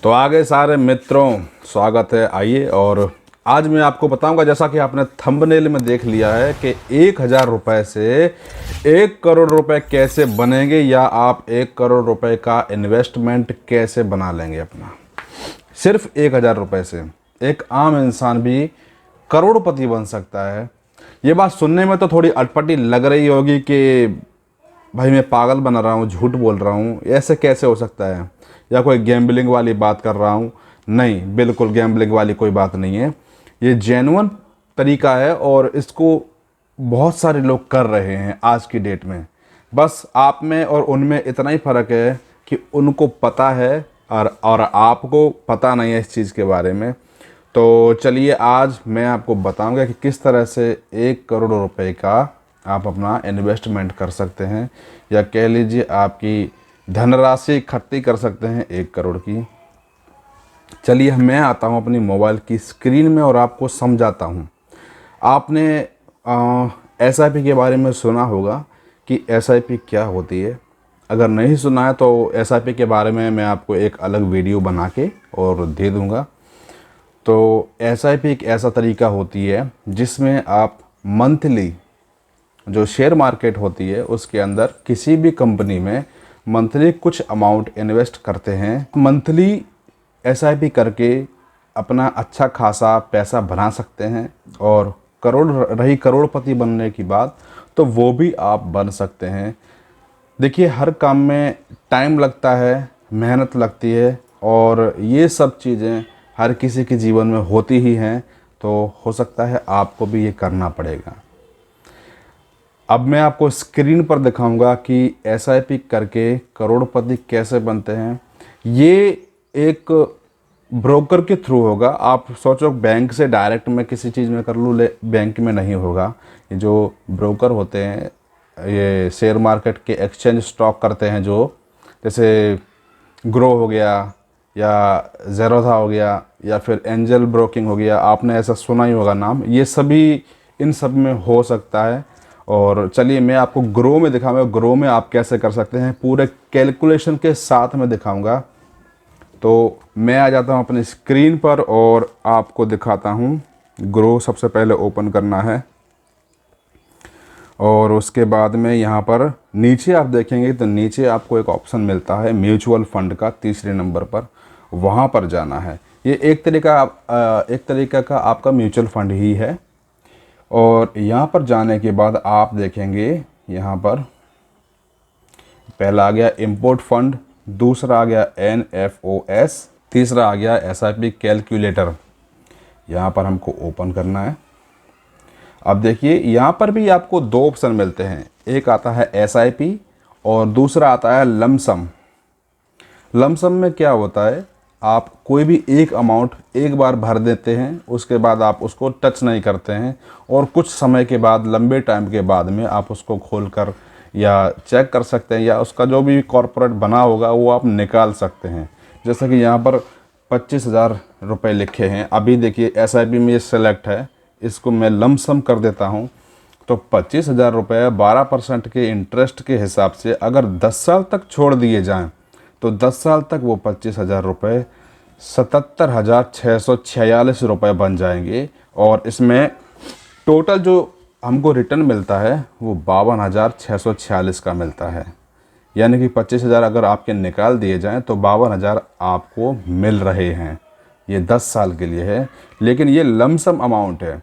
तो आगे सारे मित्रों, स्वागत है। आइए, और आज मैं आपको बताऊंगा, जैसा कि आपने थंबनेल में देख लिया है, कि 1,000 रुपये से 1 करोड़ रुपए कैसे बनेंगे, या आप 1 करोड़ रुपए का इन्वेस्टमेंट कैसे बना लेंगे अपना। सिर्फ 1,000 रुपये से एक आम इंसान भी करोड़पति बन सकता है। ये बात सुनने में तो थोड़ी अटपटी लग रही होगी कि भाई मैं पागल बना रहा हूँ, झूठ बोल रहा हूँ, ऐसे कैसे हो सकता है, या कोई गैम्बलिंग वाली बात कर रहा हूँ। नहीं, बिल्कुल गैम्बलिंग वाली कोई बात नहीं है। ये जेन्युइन तरीका है और इसको बहुत सारे लोग कर रहे हैं आज की डेट में। बस आप में और उनमें इतना ही फ़र्क है कि उनको पता है और आपको पता नहीं है इस चीज़ के बारे में। तो चलिए, आज मैं आपको बताऊंगा कि किस तरह से 1 करोड़ रुपए का आप अपना इन्वेस्टमेंट कर सकते हैं, या कह लीजिए आपकी धनराशि इकट्ठी कर सकते हैं 1 करोड़ की। चलिए, मैं आता हूं अपनी मोबाइल की स्क्रीन में और आपको समझाता हूं। आपने एसआईपी के बारे में सुना होगा कि एसआईपी क्या होती है। अगर नहीं सुना है तो एसआईपी के बारे में मैं आपको एक अलग वीडियो बना के और दे दूंगा। तो एसआईपी एक ऐसा तरीका होती है जिसमें आप मंथली, जो शेयर मार्केट होती है उसके अंदर किसी भी कंपनी में मंथली कुछ अमाउंट इन्वेस्ट करते हैं। मंथली एसआईपी करके अपना अच्छा खासा पैसा बना सकते हैं, और करोड़पति बनने की बात, तो वो भी आप बन सकते हैं। देखिए, हर काम में टाइम लगता है, मेहनत लगती है, और ये सब चीज़ें हर किसी के जीवन में होती ही हैं। तो हो सकता है आपको भी ये करना पड़ेगा। अब मैं आपको स्क्रीन पर दिखाऊंगा कि एसआईपी करके करोड़पति कैसे बनते हैं। ये एक ब्रोकर के थ्रू होगा। आप सोचो बैंक से डायरेक्ट मैं किसी चीज़ में कर लूँ, बैंक में नहीं होगा। ये जो ब्रोकर होते हैं, ये शेयर मार्केट के एक्सचेंज स्टॉक करते हैं, जो जैसे ग्रो हो गया, या ज़ेरोधा हो गया, या फिर एंजल ब्रोकिंग हो गया, आपने ऐसा सुना ही होगा नाम। ये सभी इन सब में हो सकता है। और चलिए, मैं आपको ग्रो में दिखाऊंगा, ग्रो में आप कैसे कर सकते हैं, पूरे कैलकुलेशन के साथ में दिखाऊंगा। तो मैं आ जाता हूं अपनी स्क्रीन पर और आपको दिखाता हूं। ग्रो सबसे पहले ओपन करना है, और उसके बाद में यहाँ पर नीचे आप देखेंगे तो नीचे आपको एक ऑप्शन मिलता है म्यूचुअल फंड का, तीसरे नंबर पर। वहाँ पर जाना है। ये एक तरीका का आपका म्यूचुअल फंड ही है। और यहाँ पर जाने के बाद आप देखेंगे, यहाँ पर पहला आ गया इंपोर्ट फंड, दूसरा आ गया NFOS, तीसरा आ गया SIP कैलकुलेटर। यहाँ पर हमको ओपन करना है। अब देखिए, यहाँ पर भी आपको दो ऑप्शन मिलते हैं। एक आता है SIP और दूसरा आता है लमसम। लमसम में क्या होता है, आप कोई भी एक अमाउंट एक बार भर देते हैं, उसके बाद आप उसको टच नहीं करते हैं, और कुछ समय के बाद, लंबे टाइम के बाद में आप उसको खोलकर या चेक कर सकते हैं, या उसका जो भी कॉर्पोरेट बना होगा वो आप निकाल सकते हैं। जैसा कि यहाँ पर 25,000 रुपये लिखे हैं। अभी देखिए, SIP में ये सेलेक्ट है, इसको मैं लमसम कर देता हूँ। तो 25,000 रुपये 12% के इंटरेस्ट के हिसाब से अगर 10 साल तक छोड़ दिए जाएं, तो 10 साल तक वो 25,000 रुपये 77,646 रुपये बन जाएंगे। और इसमें टोटल जो हमको रिटर्न मिलता है वो 52,646 का मिलता है। यानी कि 25,000 अगर आपके निकाल दिए जाएं तो 52,000 आपको मिल रहे हैं। ये 10 साल के लिए है, लेकिन ये लमसम अमाउंट है।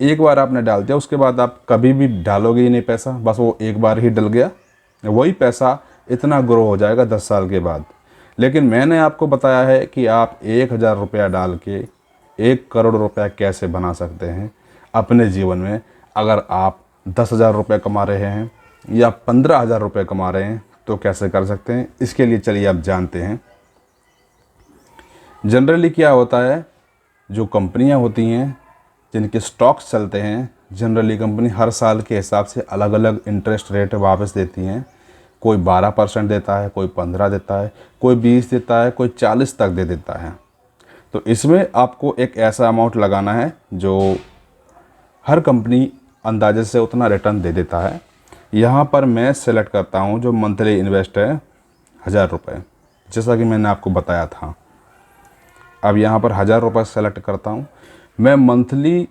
एक बार आपने डाल दिया, उसके बाद आप कभी भी डालोगे ही नहीं पैसा, बस वो एक बार ही डल गया, वही पैसा इतना ग्रो हो जाएगा 10 साल के बाद। लेकिन मैंने आपको बताया है कि आप 1,000 रुपया डाल के 1 करोड़ रुपया कैसे बना सकते हैं अपने जीवन में। अगर आप 10,000 रुपये कमा रहे हैं या 15,000 रुपये कमा रहे हैं तो कैसे कर सकते हैं, इसके लिए चलिए आप जानते हैं। जनरली क्या होता है, जो कंपनियां होती हैं जिनके स्टॉक्स चलते हैं, जनरली कंपनी हर साल के हिसाब से अलग अलग इंटरेस्ट रेट वापस देती हैं। कोई 12% देता है, कोई 15 देता है, कोई 20 देता है, कोई 40 तक दे देता है। तो इसमें आपको एक ऐसा अमाउंट लगाना है जो हर कंपनी अंदाजे से उतना रिटर्न दे देता है। यहाँ पर मैं सेलेक्ट करता हूँ जो मंथली इन्वेस्ट है 1,000 रुपये, जैसा कि मैंने आपको बताया था। अब यहाँ पर 1000 रुपये सेलेक्ट करता हूँ। मैं मंथली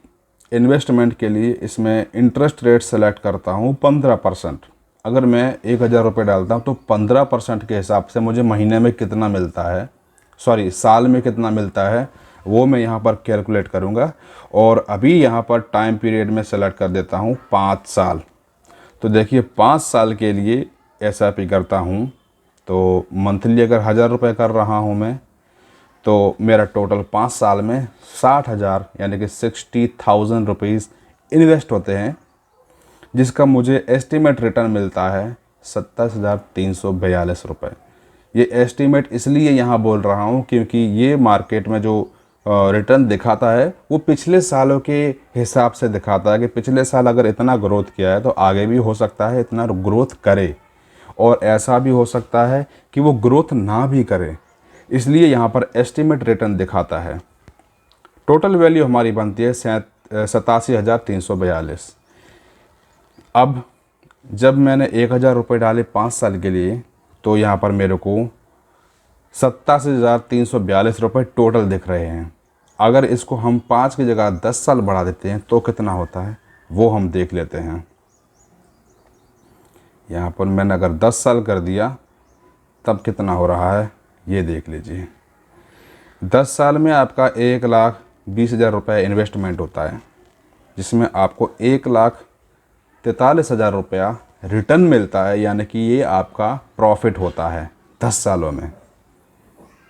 इन्वेस्टमेंट के लिए इसमें इंटरेस्ट रेट सेलेक्ट करता हूँ 15%। अगर मैं 1000 रुपये डालता हूँ तो 15% के हिसाब से मुझे महीने में कितना मिलता है, सॉरी साल में कितना मिलता है, वो मैं यहाँ पर कैलकुलेट करूँगा। और अभी यहाँ पर टाइम पीरियड में सेलेक्ट कर देता हूँ 5 साल। तो देखिए 5 साल के लिए एसआईपी करता हूँ तो मंथली अगर 1000 रुपये कर रहा हूँ मैं, तो मेरा टोटल 5 साल में 60,000 यानी कि 60,000 रुपीज़ इन्वेस्ट होते हैं, जिसका मुझे एस्टीमेट रिटर्न मिलता है 27,342 रुपये। ये एस्टीमेट इसलिए यहाँ बोल रहा हूँ क्योंकि ये मार्केट में जो रिटर्न दिखाता है वो पिछले सालों के हिसाब से दिखाता है कि पिछले साल अगर इतना ग्रोथ किया है तो आगे भी हो सकता है इतना ग्रोथ करे, और ऐसा भी हो सकता है कि वो ग्रोथ ना भी करे, इसलिए यहाँ पर एस्टीमेट रिटर्न दिखाता है। टोटल वैल्यू हमारी बनती है 87,342। अब जब मैंने 1000 रुपये डाले 5 साल के लिए तो यहाँ पर मेरे को 87,342 रुपये टोटल दिख रहे हैं। अगर इसको हम 5 की जगह 10 साल बढ़ा देते हैं तो कितना होता है वो हम देख लेते हैं। यहाँ पर मैंने अगर 10 साल कर दिया तब कितना हो रहा है ये देख लीजिए। 10 साल में आपका 1,20,000 रुपये इन्वेस्टमेंट होता है, जिसमें आपको 1,43,000 रुपया रिटर्न मिलता है, यानी कि ये आपका प्रॉफिट होता है 10 सालों में।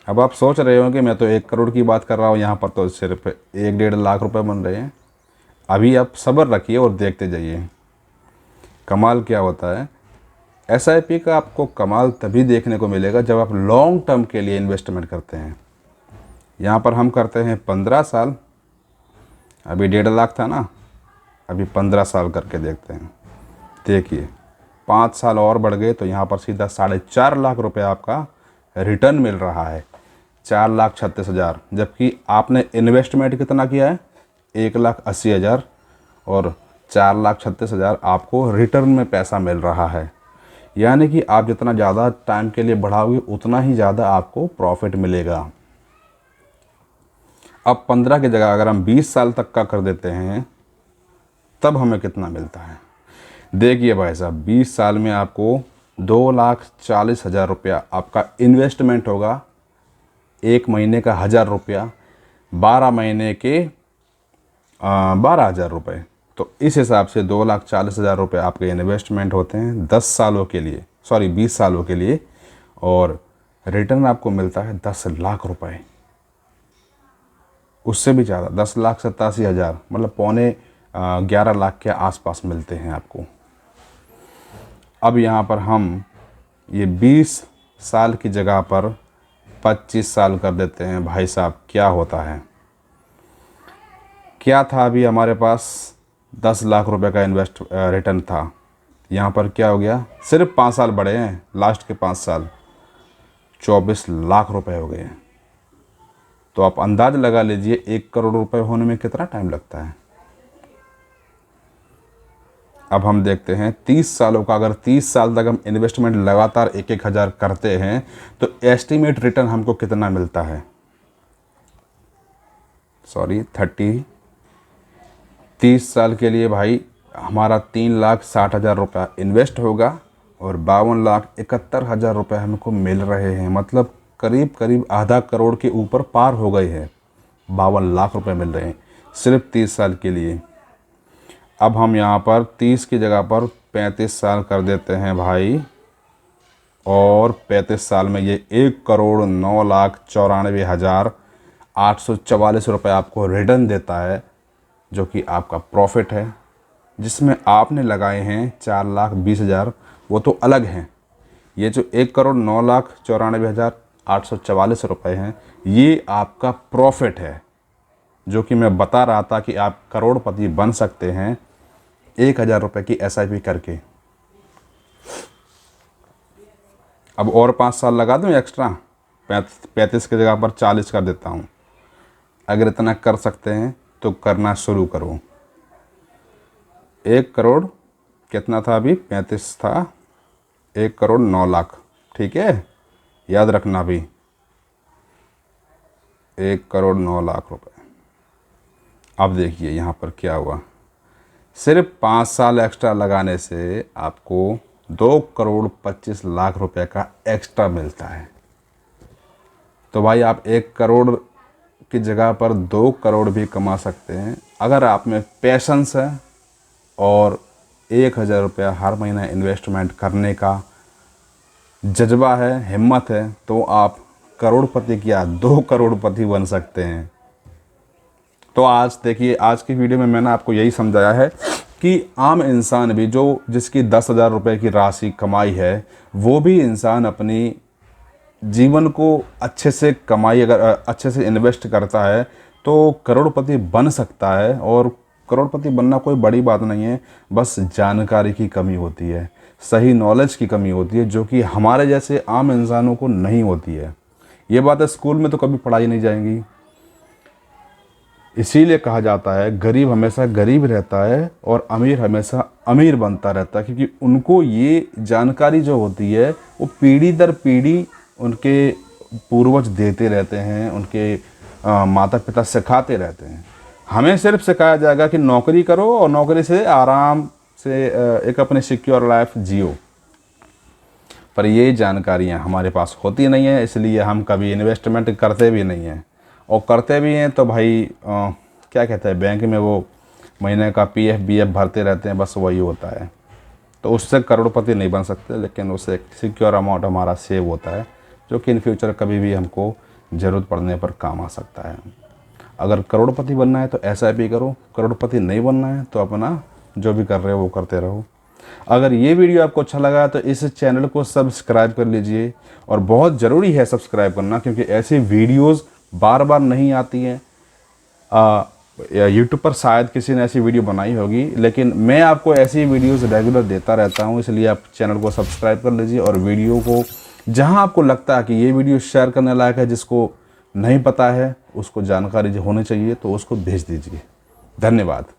अब आप सोच रहे हो कि मैं तो 1 करोड़ की बात कर रहा हूँ, यहाँ पर तो सिर्फ 1-1.5 लाख रुपए बन रहे हैं। अभी आप सब्र रखिए और देखते जाइए कमाल क्या होता है। एसआईपी का आपको कमाल तभी देखने को मिलेगा जब आप लॉन्ग टर्म के लिए इन्वेस्टमेंट करते हैं। यहाँ पर हम करते हैं 15 साल, अभी 1.5 लाख था ना, अभी 15 साल करके देखते हैं। देखिए 5 साल और बढ़ गए तो यहाँ पर सीधा 4.5 लाख रुपए आपका रिटर्न मिल रहा है, 4,36,000। जबकि आपने इन्वेस्टमेंट कितना किया है 1,80,000 और 4,36,000 आपको रिटर्न में पैसा मिल रहा है। यानी कि आप जितना ज़्यादा टाइम के लिए बढ़ाओगे उतना ही ज़्यादा आपको प्रॉफिट मिलेगा। अब 15 की जगह अगर हम 20 साल तक का कर देते हैं तब हमें कितना मिलता है। देखिए भाई साहब 20 साल में आपको 2,40,000 रुपया आपका इन्वेस्टमेंट होगा, 1 महीने का 1000 रुपया, 12 महीने के 12,000 रुपये। तो इस हिसाब से 2,40,000 रुपये आपके इन्वेस्टमेंट होते हैं 10 सालों के लिए, सॉरी 20 सालों के लिए, और रिटर्न आपको मिलता है 10 लाख रुपए, उससे भी ज़्यादा 10,87,000, मतलब 11 लाख के आसपास मिलते हैं आपको। अब यहाँ पर हम ये 20 साल की जगह पर 25 साल कर देते हैं। भाई साहब क्या होता है, क्या था अभी हमारे पास 10 लाख रुपए का रिटर्न था, यहाँ पर क्या हो गया, सिर्फ 5 साल बढ़े हैं, लास्ट के 5 साल 24 लाख रुपए हो गए हैं। तो आप अंदाज लगा लीजिए 1 करोड़ रुपए होने में कितना टाइम लगता है। अब हम देखते हैं 30 सालों का, अगर 30 साल तक हम इन्वेस्टमेंट लगातार 1-1 हज़ार करते हैं तो एस्टीमेट रिटर्न हमको कितना मिलता है, सॉरी 30 साल के लिए भाई हमारा 3,60,000 रुपया इन्वेस्ट होगा और 52,71,000 रुपये हमको मिल रहे हैं, मतलब करीब करीब आधा करोड़ के ऊपर पार हो गए हैं, 52 लाख रुपए मिल रहे हैं सिर्फ 30 साल के लिए। अब हम यहाँ पर 30 की जगह पर 35 साल कर देते हैं भाई, और 35 साल में ये 1,09,94,844 रुपये आपको रिटर्न देता है, जो कि आपका प्रॉफिट है। जिसमें आपने लगाए हैं 4,20,000 वो तो अलग हैं, ये जो 1,09,94,844 रुपये हैं ये आपका प्रॉफिट है, जो कि मैं बता रहा था कि आप करोड़पति बन सकते हैं 1,000 रुपये की एसआईपी करके। अब और 5 साल लगा दूँ एक्स्ट्रा, 35 की जगह पर 40 कर देता हूँ। अगर इतना कर सकते हैं तो करना शुरू करो। 1 करोड़ कितना था अभी, 35 था, 1,09,00,000, ठीक है, याद रखना भी 1,09,00,000 रुपए। अब देखिए यहाँ पर क्या हुआ, सिर्फ 5 साल एक्स्ट्रा लगाने से आपको 2,25,00,000 रुपए का एक्स्ट्रा मिलता है। तो भाई आप 1 करोड़ की जगह पर 2 करोड़ भी कमा सकते हैं अगर आप में पैशंस है और 1,000 रुपया हर महीना इन्वेस्टमेंट करने का जज्बा है, हिम्मत है, तो आप करोड़पति क्या 2 करोड़पति बन सकते हैं। तो आज देखिए, आज की वीडियो में मैंने आपको यही समझाया है कि आम इंसान भी जिसकी 10,000 रुपये की राशि कमाई है, वो भी इंसान अपनी जीवन को अच्छे से कमाई अगर अच्छे से इन्वेस्ट करता है तो करोड़पति बन सकता है। और करोड़पति बनना कोई बड़ी बात नहीं है, बस जानकारी की कमी होती है, सही नॉलेज की कमी होती है, जो कि हमारे जैसे आम इंसानों को नहीं होती है। ये बातें स्कूल में तो कभी पढ़ाई नहीं जाएंगी। इसीलिए कहा जाता है गरीब हमेशा गरीब रहता है और अमीर हमेशा अमीर बनता रहता है, क्योंकि उनको ये जानकारी जो होती है वो पीढ़ी दर पीढ़ी उनके पूर्वज देते रहते हैं, उनके माता पिता सिखाते रहते हैं। हमें सिर्फ सिखाया जाएगा कि नौकरी करो और नौकरी से आराम से एक अपनी सिक्योर लाइफ जियो, पर ये जानकारियाँ हमारे पास होती नहीं है, इसलिए हम कभी इन्वेस्टमेंट करते भी नहीं हैं। और करते भी हैं तो भाई क्या कहते हैं, बैंक में वो महीने का PF BF भरते रहते हैं, बस वही होता है। तो उससे करोड़पति नहीं बन सकते, लेकिन उससे एक सिक्योर अमाउंट हमारा सेव होता है, जो कि इन फ्यूचर कभी भी हमको ज़रूरत पड़ने पर काम आ सकता है। अगर करोड़पति बनना है तो SIP करो, करोड़पति नहीं बनना है तो अपना जो भी कर रहे हो वो करते रहो। अगर ये वीडियो आपको अच्छा लगा तो इस चैनल को सब्सक्राइब कर लीजिए, और बहुत ज़रूरी है सब्सक्राइब करना, क्योंकि ऐसी वीडियोज़ बार बार नहीं आती हैं। यूट्यूब पर शायद किसी ने ऐसी वीडियो बनाई होगी, लेकिन मैं आपको ऐसी वीडियोस रेगुलर देता रहता हूं, इसलिए आप चैनल को सब्सक्राइब कर लीजिए। और वीडियो को जहां आपको लगता है कि ये वीडियो शेयर करने लायक है, जिसको नहीं पता है उसको जानकारी होनी चाहिए, तो उसको भेज दीजिए। धन्यवाद।